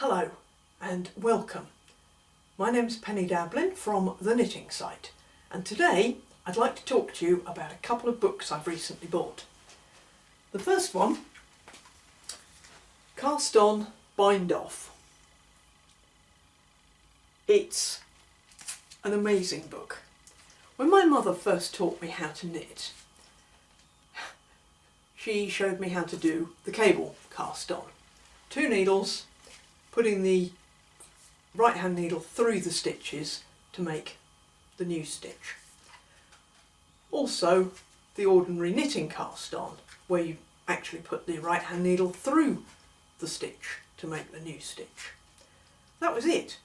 Hello and welcome. My name's Penny Dablin from the Knitting Site, and today I'd like to talk to you about a couple of books I've recently bought. The first one, Cast On, Bind Off. It's an amazing book. When my mother first taught me how to knit, she showed me how to do the cable cast on. 2 needles, putting the right hand needle through the stitches to make the new stitch. Also the ordinary knitting cast on, where you actually put the right hand needle through the stitch to make the new stitch. That was it.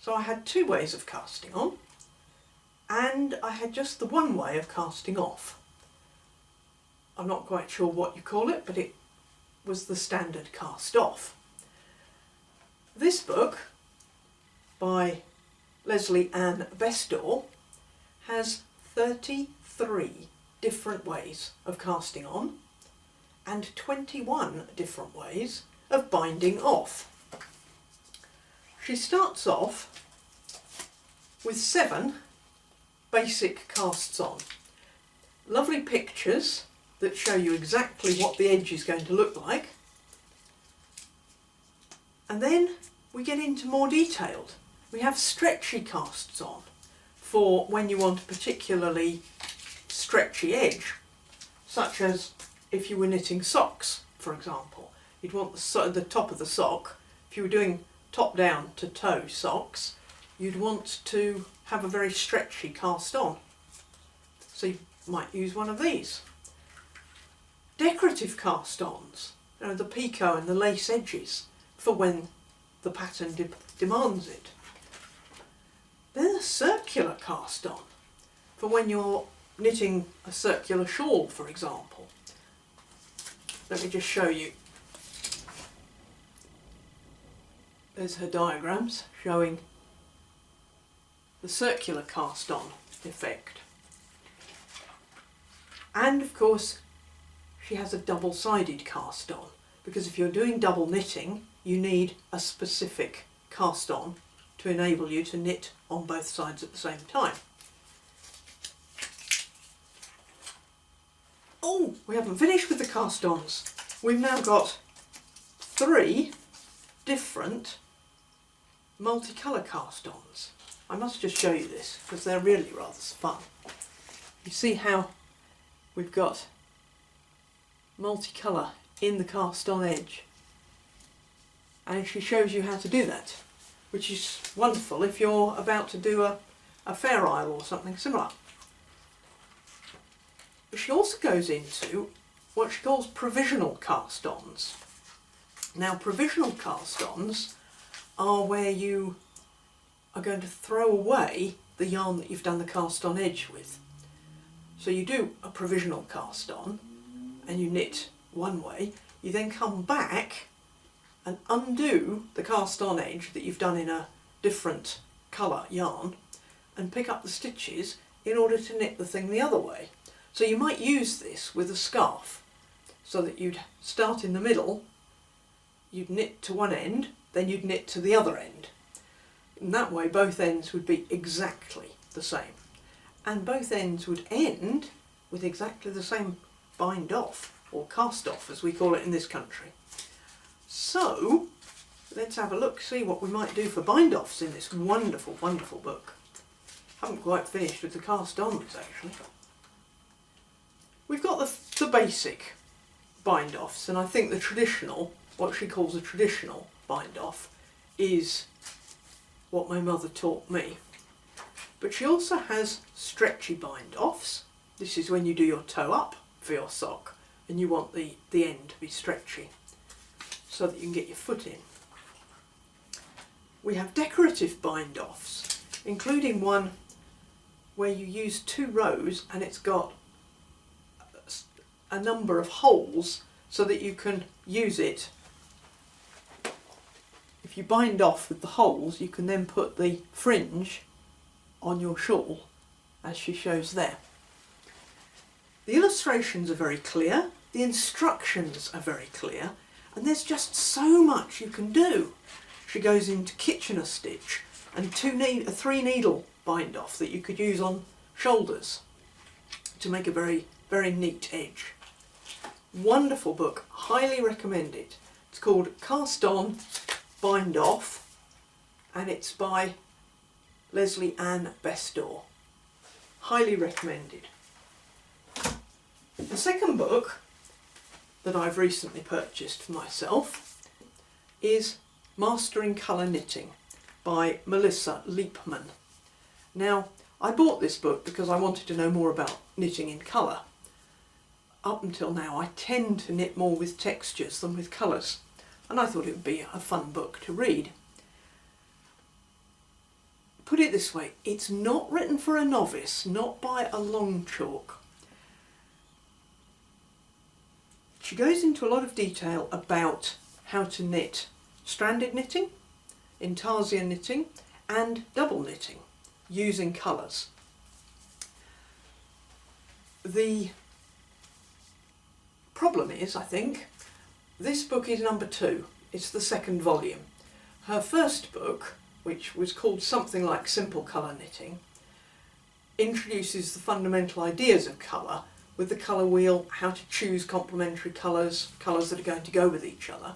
So I had 2 ways of casting on, and I had just the one way of casting off. I'm not quite sure what you call it, but it was the standard cast off. This book by Leslie Ann Bestor has 33 different ways of casting on and 21 different ways of binding off. She starts off with 7 basic casts on. Lovely pictures that show you exactly what the edge is going to look like. And then we get into more detailed. We have stretchy casts on for when you want a particularly stretchy edge, such as if you were knitting socks, for example. You'd want the top of the sock, if you were doing top down to toe socks, you'd want to have a very stretchy cast on. So you might use one of these. Decorative cast-ons, the picot and the lace edges, for when the pattern demands it. Then a circular cast on, for when you're knitting a circular shawl, for example. Let me just show you. There's her diagrams showing the circular cast on effect. And of course she has a double-sided cast on, because if you're doing double knitting you need a specific cast on to enable you to knit on both sides at the same time. Oh, we haven't finished with the cast ons. We've now got 3 different multicolour cast ons. I must just show you this because they're really rather fun. You see how we've got multicolour in the cast on edge, and she shows you how to do that, which is wonderful if you're about to do a fair isle or something similar. She also goes into what she calls provisional cast-ons. Now, provisional cast-ons are where you are going to throw away the yarn that you've done the cast-on edge with. So you do a provisional cast-on and you knit one way, you then come back and undo the cast-on edge that you've done in a different colour yarn and pick up the stitches in order to knit the thing the other way. So you might use this with a scarf, so that you'd start in the middle, you'd knit to one end, then you'd knit to the other end. And that way both ends would be exactly the same. And both ends would end with exactly the same bind off, or cast off as we call it in this country. So let's have a look, see what we might do for bind offs in this wonderful, wonderful book. Haven't quite finished with the cast ons actually. We've got the basic bind offs, and I think the traditional, what she calls a traditional bind off, is what my mother taught me. But she also has stretchy bind offs. This is when you do your toe up for your sock and you want the end to be stretchy so that you can get your foot in. We have decorative bind offs, including one where you use 2 rows and it's got a number of holes so that you can use it. If you bind off with the holes, you can then put the fringe on your shawl, as she shows there. The illustrations are very clear, the instructions are very clear, and there's just so much you can do. she goes into Kitchener stitch and a 3 needle bind off that you could use on shoulders to make a very, very neat edge. Wonderful book, highly recommend it. It's called Cast On, Bind Off, and it's by Leslie Ann Bestor. Highly recommended. The second book that I've recently purchased for myself is Mastering Colour Knitting by Melissa Liepman. Now, I bought this book because I wanted to know more about knitting in colour. Up until now, I tend to knit more with textures than with colours, and I thought it would be a fun book to read. Put it this way, it's not written for a novice, not by a long chalk. She goes into a lot of detail about how to knit stranded knitting, intarsia knitting and double knitting using colours. The problem is, I think, this book is number 2. It's the second volume. Her first book, which was called something like Simple Colour Knitting, introduces the fundamental ideas of colour with the colour wheel, how to choose complementary colours, colours that are going to go with each other,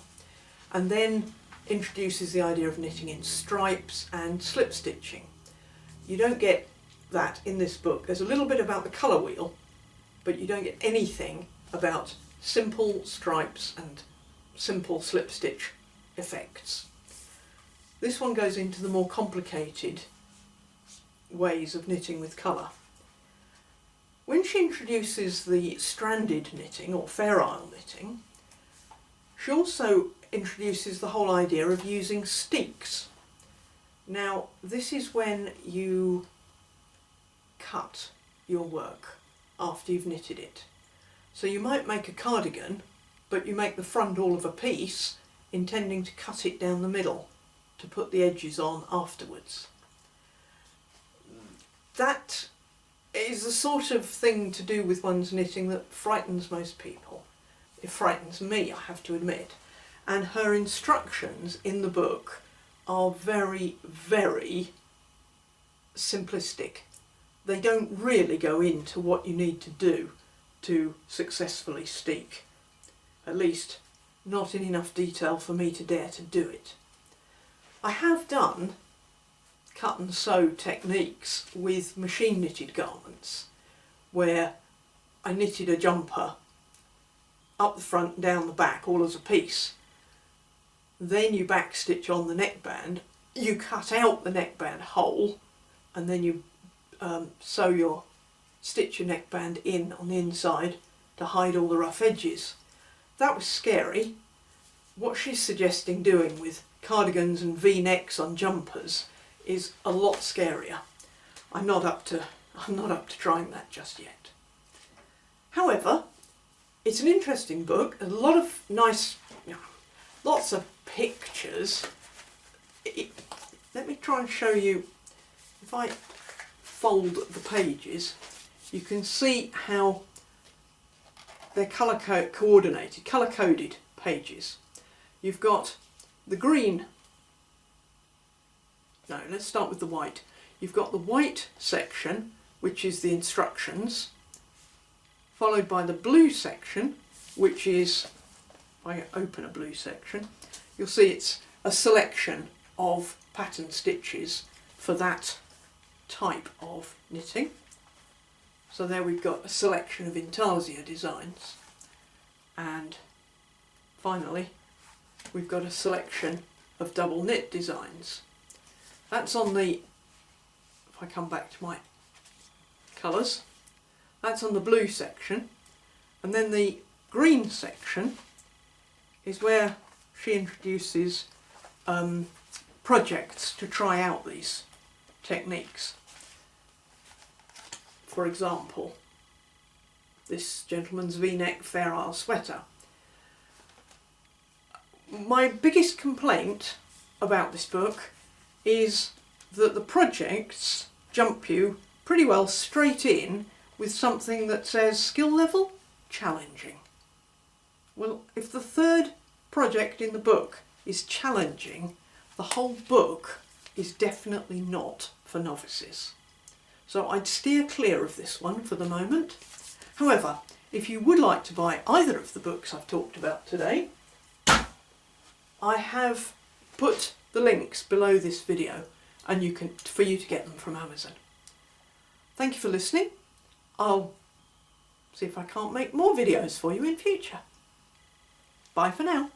and then introduces the idea of knitting in stripes and slip stitching. You don't get that in this book. There's a little bit about the colour wheel, but you don't get anything about simple stripes and simple slip stitch effects. This one goes into the more complicated ways of knitting with colour. When she introduces the stranded knitting or Fair Isle knitting, she also introduces the whole idea of using steeks. Now, this is when you cut your work after you've knitted it. So you might make a cardigan, but you make the front all of a piece, intending to cut it down the middle to put the edges on afterwards. That is the sort of thing to do with one's knitting that frightens most people. It frightens me, I have to admit. And her instructions in the book are very, very simplistic. They don't really go into what you need to do to successfully steek. At least, not in enough detail for me to dare to do it. I have done cut and sew techniques with machine knitted garments where I knitted a jumper up the front and down the back all as a piece. Then you backstitch on the neckband, you cut out the neckband hole, and then you stitch your neckband in on the inside to hide all the rough edges. That was scary. What she's suggesting doing with cardigans and V-necks on jumpers is a lot scarier. I'm not up to trying that just yet. However, it's an interesting book. A lot of nice, lots of pictures. Let me try and show you. If I fold the pages, you can see how they're coordinated, colour-coded pages. You've got the green. No, let's start with the white. You've got the white section, which is the instructions, followed by the blue section, which is, if I open a blue section, you'll see it's a selection of pattern stitches for that type of knitting. So there we've got a selection of intarsia designs, and finally we've got a selection of double knit designs. That's on the, if I come back to my colours, that's on the blue section, and then the green section is where she introduces projects to try out these techniques. For example, this gentleman's V-neck Fair Isle sweater. My biggest complaint about this book is that the projects jump you pretty well straight in with something that says skill level challenging. Well, if the third project in the book is challenging, the whole book is definitely not for novices. So I'd steer clear of this one for the moment. However, if you would like to buy either of the books I've talked about today, I have put the links below this video and for you to get them from Amazon. Thank you for listening. I'll see if I can't make more videos for you in future. Bye for now.